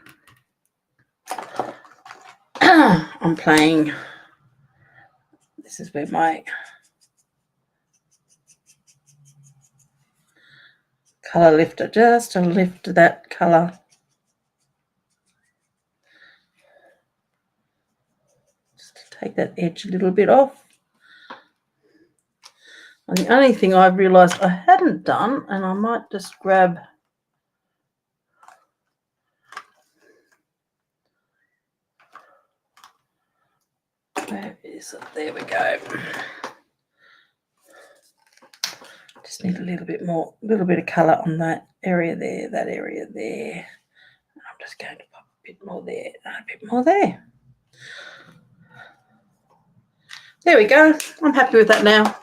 I'm playing, this is where my colour lifter, just to lift that colour. Just to take that edge a little bit off. And the only thing I've realised I hadn't done, and I might just grab where is it? There we go. Just need a little bit more, a little bit of colour on that area there, that area there. I'm just going to pop a bit more there, and a bit more there. There we go. I'm happy with that now.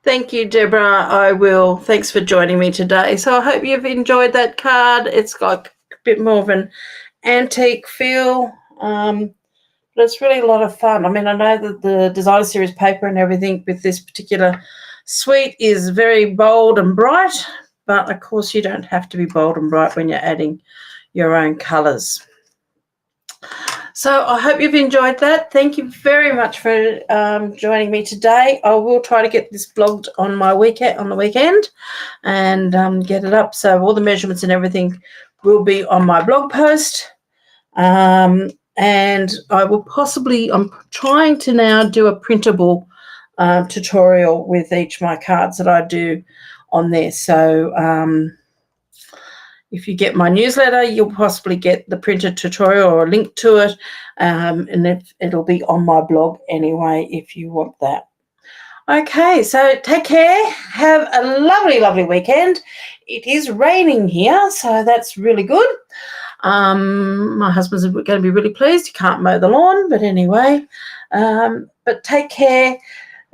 Thank you, Deborah. I will. Thanks for joining me today. So I hope you've enjoyed that card. It's got a bit more of an antique feel, but it's really a lot of fun. I mean, I know that the designer series paper and everything with this particular suite is very bold and bright, but of course you don't have to be bold and bright when you're adding your own colours. So I hope you've enjoyed that. Thank you very much for joining me today. I will try to get this blogged on my the weekend and get it up. So all the measurements and everything will be on my blog post. And I will possibly, I'm trying to now do a printable tutorial with each of my cards that I do on there. So if you get my newsletter, you'll possibly get the printed tutorial or a link to it, and it'll be on my blog anyway if you want that. Okay, so take care. Have a lovely, lovely weekend. It is raining here, so that's really good. My husband's going to be really pleased. He can't mow the lawn, but anyway. But take care,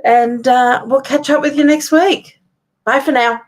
and we'll catch up with you next week. Bye for now.